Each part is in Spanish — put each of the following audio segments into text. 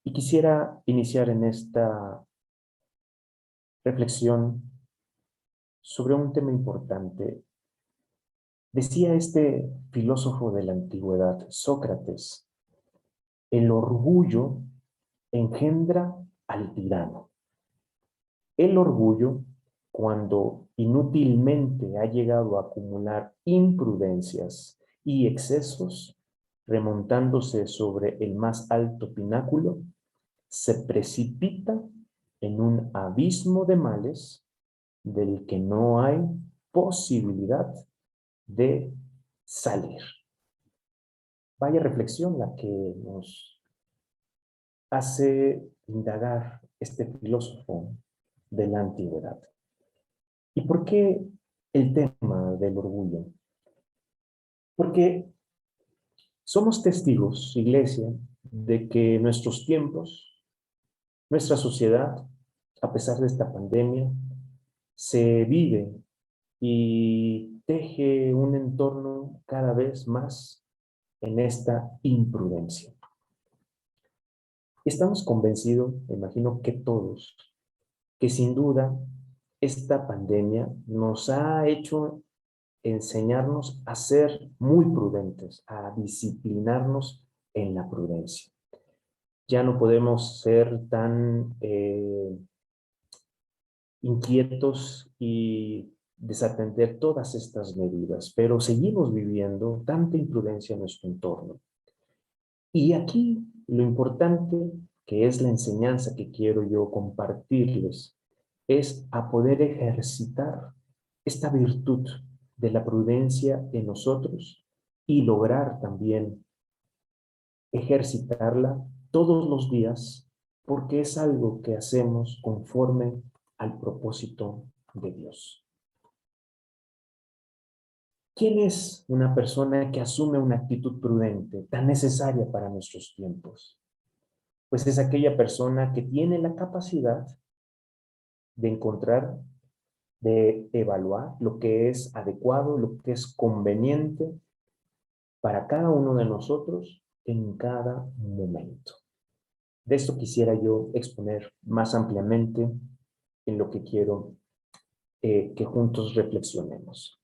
Y quisiera iniciar en esta reflexión sobre un tema importante. Decía este filósofo de la antigüedad, Sócrates, el orgullo engendra al tirano. El orgullo, cuando inútilmente ha llegado a acumular imprudencias y excesos, remontándose sobre el más alto pináculo, se precipita en un abismo de males del que no hay posibilidad de salir. Vaya reflexión la que nos hace indagar este filósofo de la antigüedad. ¿Y por qué el tema del orgullo? Porque somos testigos, iglesia, de que nuestros tiempos, nuestra sociedad, a pesar de esta pandemia, se vive y teje un entorno cada vez más en esta imprudencia. Estamos convencidos, me imagino que todos, que sin duda esta pandemia nos ha hecho enseñarnos a ser muy prudentes, a disciplinarnos en la prudencia. Ya no podemos ser tan inquietos y desatender todas estas medidas, pero seguimos viviendo tanta imprudencia en nuestro entorno. Y aquí lo importante, que es la enseñanza que quiero yo compartirles, es a poder ejercitar esta virtud de la prudencia en nosotros y lograr también ejercitarla todos los días, porque es algo que hacemos conforme al propósito de Dios. ¿Quién es una persona que asume una actitud prudente tan necesaria para nuestros tiempos? Pues es aquella persona que tiene la capacidad de encontrar, de evaluar lo que es adecuado, lo que es conveniente para cada uno de nosotros en cada momento. De esto quisiera yo exponer más ampliamente en lo que quiero que juntos reflexionemos.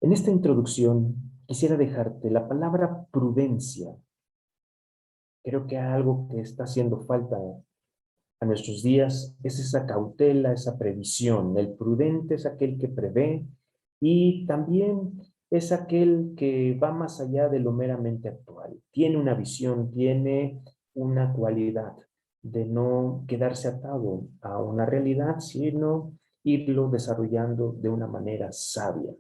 En esta introducción quisiera dejarte la palabra prudencia. Creo que algo que está haciendo falta a nuestros días es esa cautela, esa previsión. El prudente es aquel que prevé y también es aquel que va más allá de lo meramente actual. Tiene una visión, tiene una cualidad de no quedarse atado a una realidad, sino irlo desarrollando de una manera sabia.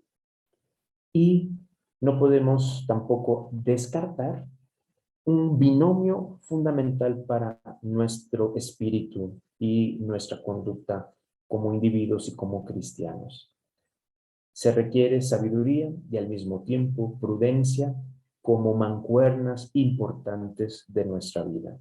Y no podemos tampoco descartar un binomio fundamental para nuestro espíritu y nuestra conducta como individuos y como cristianos. Se requiere sabiduría y al mismo tiempo prudencia como mancuernas importantes de nuestra vida.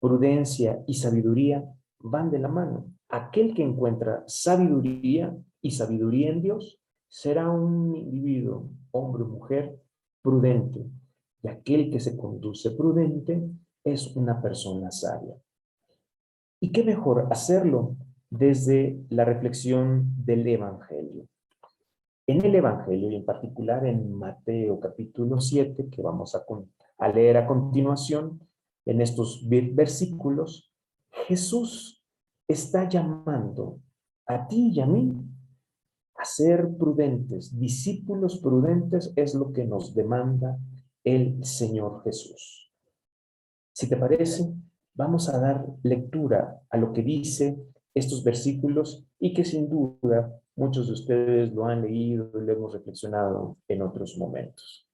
Prudencia y sabiduría van de la mano. Aquel que encuentra sabiduría y sabiduría en Dios será un individuo, hombre o mujer, prudente. Y aquel que se conduce prudente es una persona sabia. ¿Y qué mejor hacerlo desde la reflexión del Evangelio? En el Evangelio, y en particular en Mateo capítulo 7, que vamos a leer a continuación, en estos versículos, Jesús está llamando a ti y a mí a ser prudentes. Discípulos prudentes es lo que nos demanda el Señor Jesús. Si te parece, vamos a dar lectura a lo que dice estos versículos y que sin duda muchos de ustedes lo han leído y lo hemos reflexionado en otros momentos.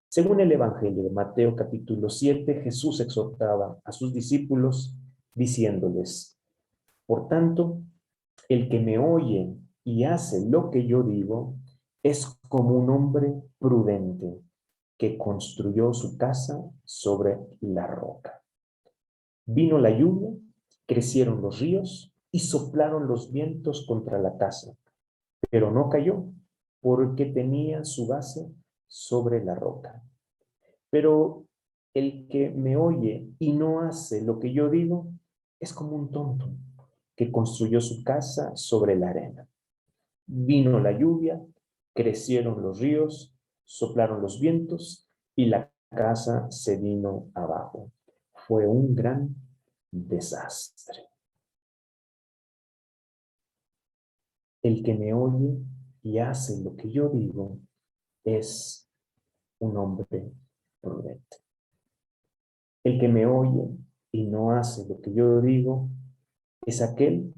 Según el Evangelio de Mateo capítulo 7, Jesús exhortaba a sus discípulos diciéndoles: por tanto, el que me oye y hace lo que yo digo es como un hombre prudente que construyó su casa sobre la roca. Vino la lluvia, crecieron los ríos y soplaron los vientos contra la casa, pero no cayó porque tenía su base sobre la roca. Pero El que me oye y no hace lo que yo digo es como un tonto que construyó su casa sobre la arena. Vino la lluvia, crecieron los ríos, soplaron los vientos y la casa se vino abajo. Fue un gran desastre. El que me oye y hace lo que yo digo es un hombre prudente. El que me oye y no hace lo que yo digo es aquel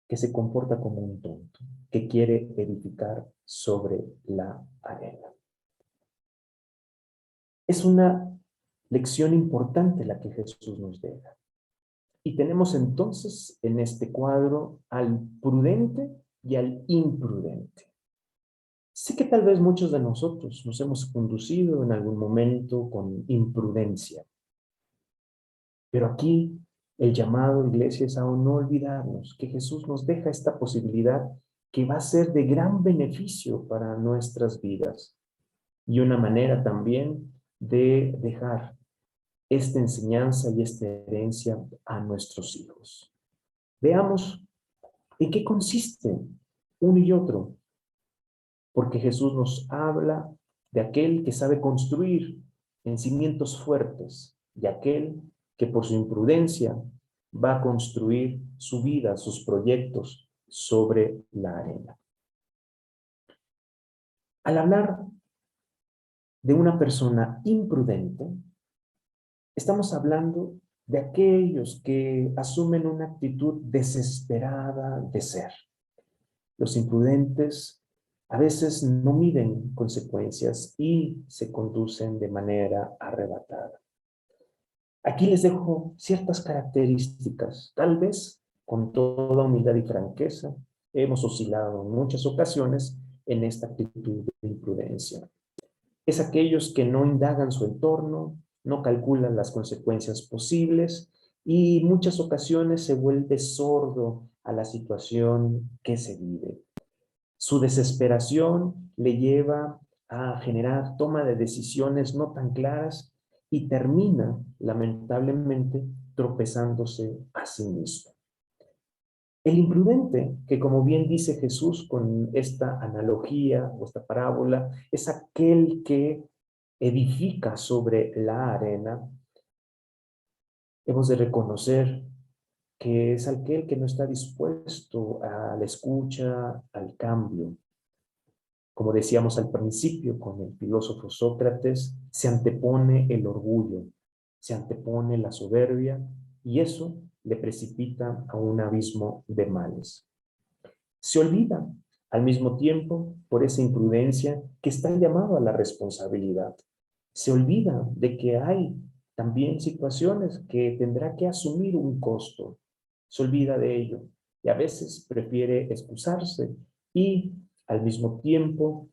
que se comporta como un tonto, que quiere edificar sobre la arena. Es una lección importante la que Jesús nos deja. Y tenemos entonces en este cuadro al prudente y al imprudente. Sé que tal vez muchos de nosotros nos hemos conducido en algún momento con imprudencia, pero aquí el llamado, iglesia, es a no olvidarnos que Jesús nos deja esta posibilidad que va a ser de gran beneficio para nuestras vidas y una manera también de dejar esta enseñanza y esta herencia a nuestros hijos. Veamos en qué consiste uno y otro, porque Jesús nos habla de aquel que sabe construir en cimientos fuertes y aquel que por su imprudencia va a construir su vida, sus proyectos sobre la arena. Al hablar de una persona imprudente, estamos hablando de aquellos que asumen una actitud desesperada de ser. Los imprudentes a veces no miden consecuencias y se conducen de manera arrebatada. Aquí les dejo ciertas características. Tal vez, con toda humildad y franqueza, hemos oscilado en muchas ocasiones en esta actitud de imprudencia. Es aquellos que no indagan su entorno, no calculan las consecuencias posibles y muchas ocasiones se vuelve sordo a la situación que se vive. Su desesperación le lleva a generar toma de decisiones no tan claras y termina, lamentablemente, tropezándose a sí mismo. El imprudente, que como bien dice Jesús con esta analogía o esta parábola, es aquel que edifica sobre la arena. Hemos de reconocer que es aquel que no está dispuesto a la escucha, al cambio. Como decíamos al principio con el filósofo Sócrates, se antepone el orgullo, se antepone la soberbia y eso le precipita a un abismo de males. Se olvida al mismo tiempo, por esa imprudencia, que está llamado a la responsabilidad. Se olvida de que hay también situaciones que tendrá que asumir un costo. Se olvida de ello y a veces prefiere excusarse y al mismo tiempo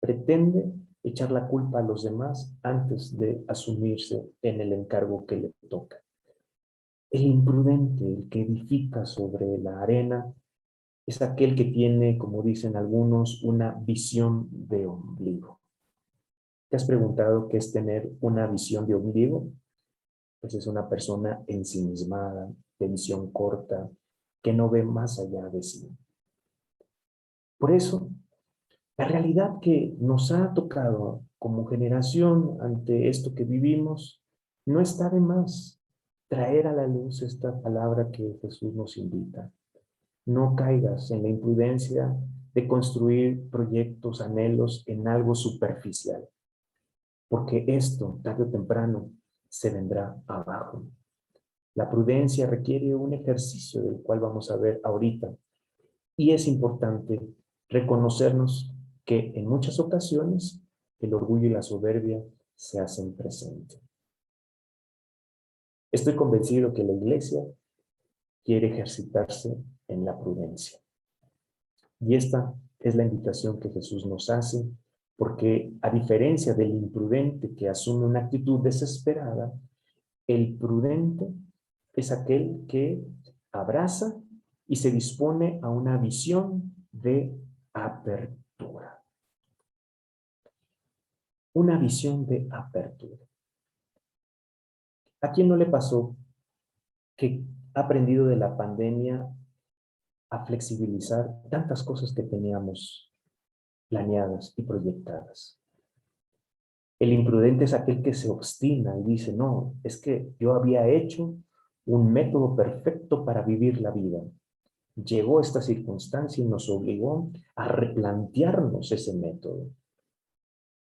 pretende echar la culpa a los demás antes de asumirse en el encargo que le toca. El imprudente, el que edifica sobre la arena, es aquel que tiene, como dicen algunos, una visión de ombligo. ¿Te has preguntado qué es tener una visión de ombligo? Pues es una persona ensimismada, de visión corta, que no ve más allá de sí. Por eso, la realidad que nos ha tocado como generación ante esto que vivimos, no está de más traer a la luz esta palabra que Jesús nos invita. No caigas en la imprudencia de construir proyectos, anhelos en algo superficial, porque esto, tarde o temprano, se vendrá abajo. La prudencia requiere un ejercicio del cual vamos a ver ahorita, y es importante reconocernos que en muchas ocasiones el orgullo y la soberbia se hacen presente. Estoy convencido que la iglesia quiere ejercitarse en la prudencia. Y esta es la invitación que Jesús nos hace, porque a diferencia del imprudente que asume una actitud desesperada, el prudente es aquel que abraza y se dispone a una visión de apertura. Una visión de apertura. ¿A quién no le pasó que ha aprendido de la pandemia a flexibilizar tantas cosas que teníamos planeadas y proyectadas? El imprudente es aquel que se obstina y dice, no, es que yo había hecho un método perfecto para vivir la vida. Llegó esta circunstancia y nos obligó a replantearnos ese método.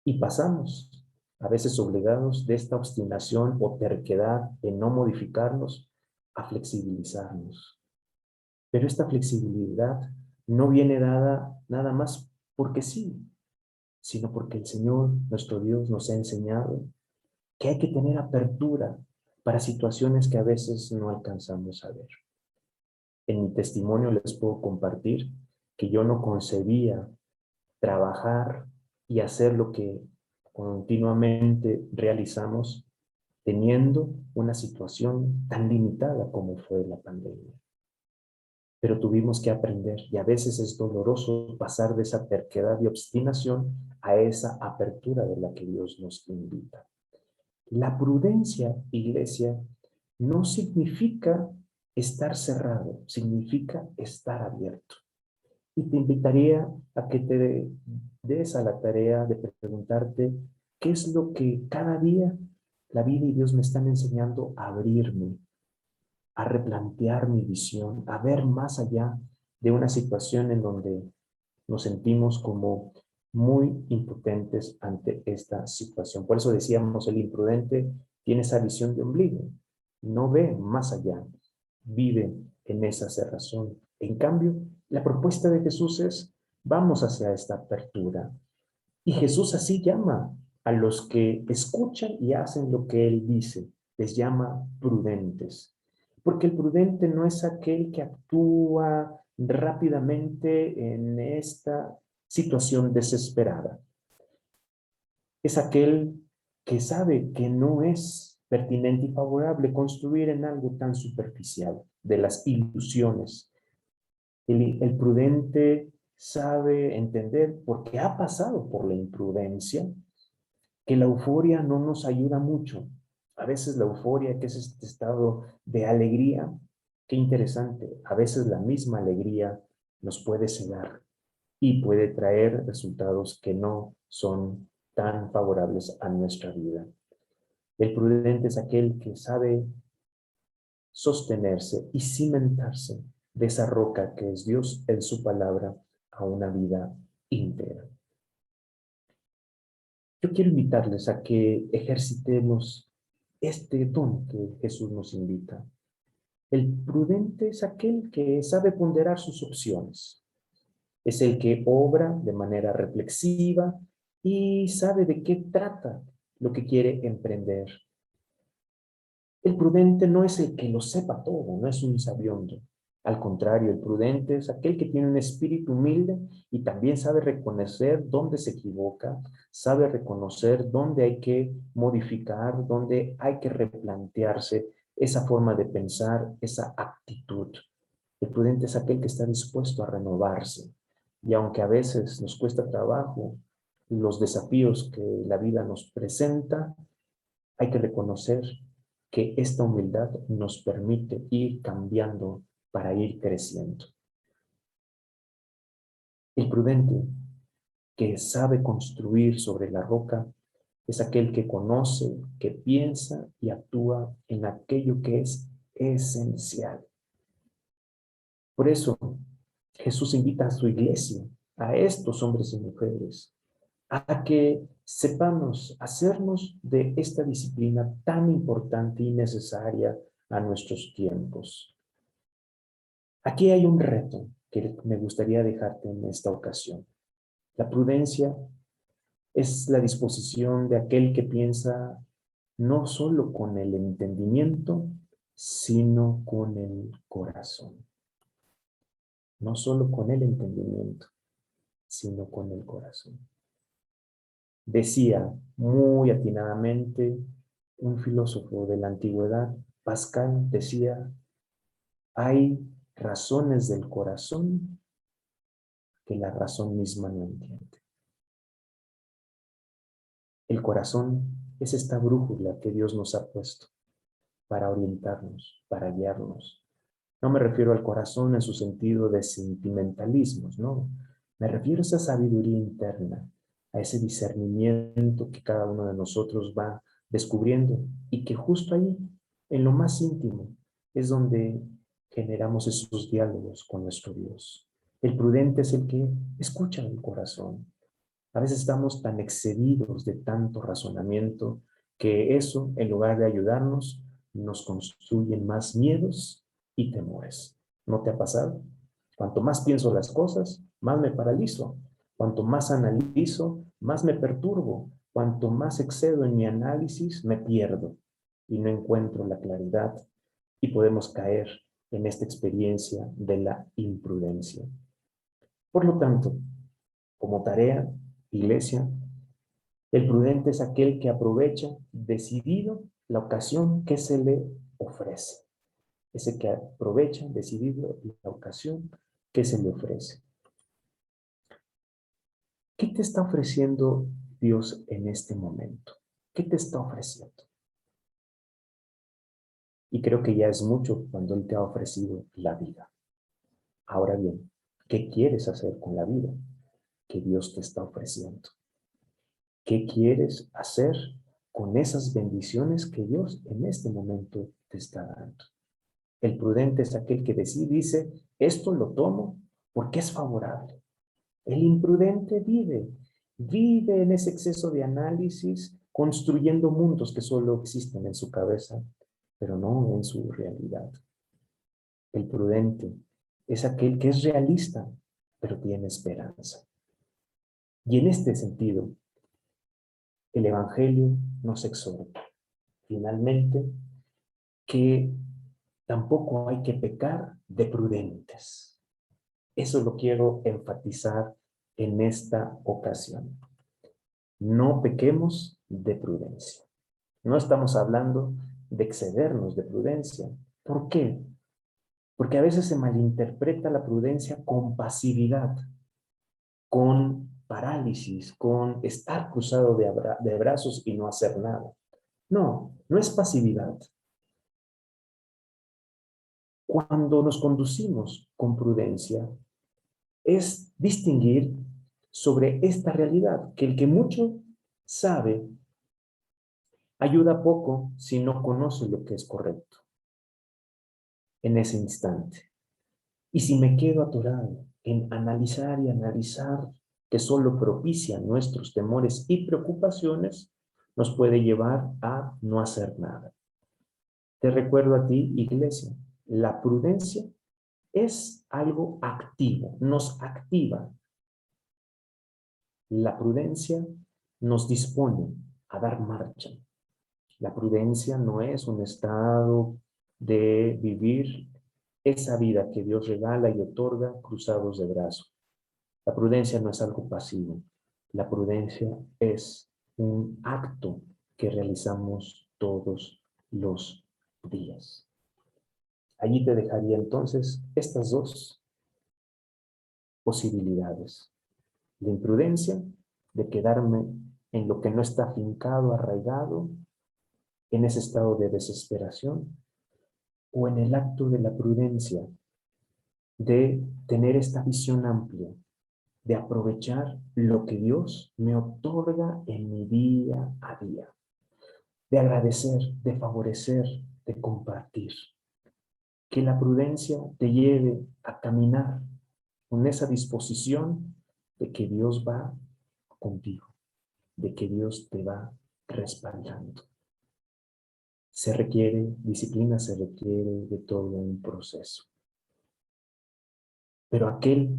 Y pasamos, a veces obligados de esta obstinación o terquedad en no modificarnos, a flexibilizarnos. Pero esta flexibilidad no viene dada nada más porque sí, sino porque el Señor, nuestro Dios, nos ha enseñado que hay que tener apertura para situaciones que a veces no alcanzamos a ver. En mi testimonio les puedo compartir que yo no concebía trabajar y hacer lo que continuamente realizamos teniendo una situación tan limitada como fue la pandemia. Pero tuvimos que aprender y a veces es doloroso pasar de esa terquedad y obstinación a esa apertura de la que Dios nos invita. La prudencia, iglesia, no significa estar cerrado, significa estar abierto. Y te invitaría a que te des a la tarea de preguntarte qué es lo que cada día la vida y Dios me están enseñando a abrirme, a replantear mi visión, a ver más allá de una situación en donde nos sentimos como muy impotentes ante esta situación. Por eso decíamos, el imprudente tiene esa visión de ombligo, no ve más allá, vive en esa cerrazón. En cambio, la propuesta de Jesús es, vamos hacia esta apertura. Y Jesús así llama a los que escuchan y hacen lo que Él dice, les llama prudentes. Porque el prudente no es aquel que actúa rápidamente en esta situación desesperada. Es aquel que sabe que no es pertinente y favorable construir en algo tan superficial, de las ilusiones. El prudente sabe entender, porque ha pasado por la imprudencia, que la euforia no nos ayuda mucho. A veces la euforia, que es este estado de alegría, qué interesante, a veces la misma alegría nos puede cegar y puede traer resultados que no son tan favorables a nuestra vida. El prudente es aquel que sabe sostenerse y cimentarse de esa roca que es Dios en su palabra a una vida íntegra. Yo quiero invitarles a que ejercitemos este don que Jesús nos invita. El prudente es aquel que sabe ponderar sus opciones. Es el que obra de manera reflexiva y sabe de qué trata lo que quiere emprender. El prudente no es el que lo sepa todo, no es un sabiondo. Al contrario, el prudente es aquel que tiene un espíritu humilde y también sabe reconocer dónde se equivoca, sabe reconocer dónde hay que modificar, dónde hay que replantearse esa forma de pensar, esa actitud. El prudente es aquel que está dispuesto a renovarse. Y aunque a veces nos cuesta trabajo los desafíos que la vida nos presenta, hay que reconocer que esta humildad nos permite ir cambiando para ir creciendo. El prudente que sabe construir sobre la roca es aquel que conoce, que piensa y actúa en aquello que es esencial. Por eso Jesús invita a su iglesia, a estos hombres y mujeres, a que sepamos hacernos de esta disciplina tan importante y necesaria a nuestros tiempos. Aquí hay un reto que me gustaría dejarte en esta ocasión. La prudencia es la disposición de aquel que piensa no solo con el entendimiento, sino con el corazón. No solo con el entendimiento, sino con el corazón. Decía muy atinadamente un filósofo de la antigüedad, Pascal, decía, hay razones del corazón que la razón misma no entiende. El corazón es esta brújula que Dios nos ha puesto para orientarnos, para guiarnos. No me refiero al corazón en su sentido de sentimentalismos, no. Me refiero a esa sabiduría interna, a ese discernimiento que cada uno de nosotros va descubriendo y que justo ahí, en lo más íntimo, es donde generamos esos diálogos con nuestro Dios. El prudente es el que escucha el corazón. A veces estamos tan excedidos de tanto razonamiento que eso, en lugar de ayudarnos, nos construye más miedos y temores. ¿No te ha pasado? Cuanto más pienso las cosas, más me paralizo. Cuanto más analizo, más me perturbo. Cuanto más excedo en mi análisis, me pierdo y no encuentro la claridad y podemos caer en esta experiencia de la imprudencia. Por lo tanto, como tarea, iglesia, el prudente es aquel que aprovecha decidido la ocasión que se le ofrece. Ese que aprovecha decidido la ocasión que se le ofrece. ¿Qué te está ofreciendo Dios en este momento? ¿Qué te está ofreciendo? Y creo que ya es mucho cuando Él te ha ofrecido la vida. Ahora bien, ¿qué quieres hacer con la vida que Dios te está ofreciendo? ¿Qué quieres hacer con esas bendiciones que Dios en este momento te está dando? El prudente es aquel que dice, esto lo tomo porque es favorable. El imprudente vive en ese exceso de análisis, construyendo mundos que solo existen en su cabeza, pero no en su realidad. El prudente es aquel que es realista, pero tiene esperanza. Y en este sentido, el Evangelio nos exhorta, finalmente, que tampoco hay que pecar de prudentes. Eso lo quiero enfatizar en esta ocasión. No pequemos de prudencia. No estamos hablando de excedernos de prudencia. ¿Por qué? Porque a veces se malinterpreta la prudencia con pasividad, con parálisis, con estar cruzado de brazos y no hacer nada. No, no es pasividad. Cuando nos conducimos con prudencia, es distinguir sobre esta realidad, que el que mucho sabe, ayuda poco si no conoce lo que es correcto en ese instante. Y si me quedo atorado en analizar y analizar, que solo propicia nuestros temores y preocupaciones, nos puede llevar a no hacer nada. Te recuerdo a ti, iglesia, la prudencia es algo activo, nos activa. La prudencia nos dispone a dar marcha. La prudencia no es un estado de vivir esa vida que Dios regala y otorga cruzados de brazos. La prudencia no es algo pasivo. La prudencia es un acto que realizamos todos los días. Allí te dejaría entonces estas dos posibilidades. La imprudencia de quedarme en lo que no está afincado, arraigado, en ese estado de desesperación, o en el acto de la prudencia de tener esta visión amplia, de aprovechar lo que Dios me otorga en mi día a día, de agradecer, de favorecer, de compartir. Que la prudencia te lleve a caminar con esa disposición de que Dios va contigo, de que Dios te va respaldando. Se requiere disciplina, se requiere de todo un proceso. Pero aquel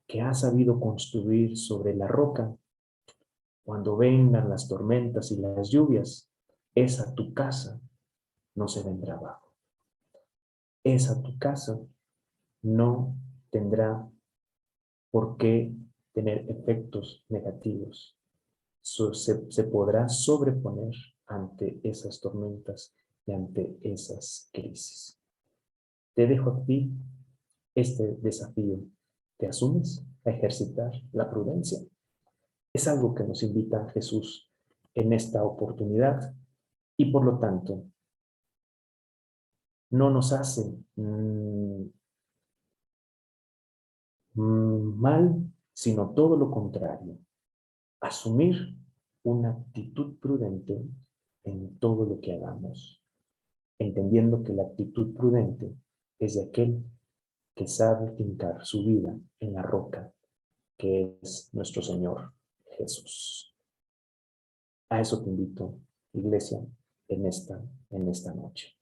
que ha sabido construir sobre la roca, cuando vengan las tormentas y las lluvias, esa tu casa no se vendrá abajo. Esa tu casa no tendrá por qué tener efectos negativos. Se podrá sobreponer ante esas tormentas y ante esas crisis. Te dejo a ti este desafío. ¿Te asumes a ejercitar la prudencia? Es algo que nos invita Jesús en esta oportunidad y por lo tanto no nos hace mal, sino todo lo contrario. Asumir una actitud prudente en todo lo que hagamos, entendiendo que la actitud prudente es de aquel que sabe fincar su vida en la roca, que es nuestro Señor Jesús. A eso te invito, iglesia, en esta noche.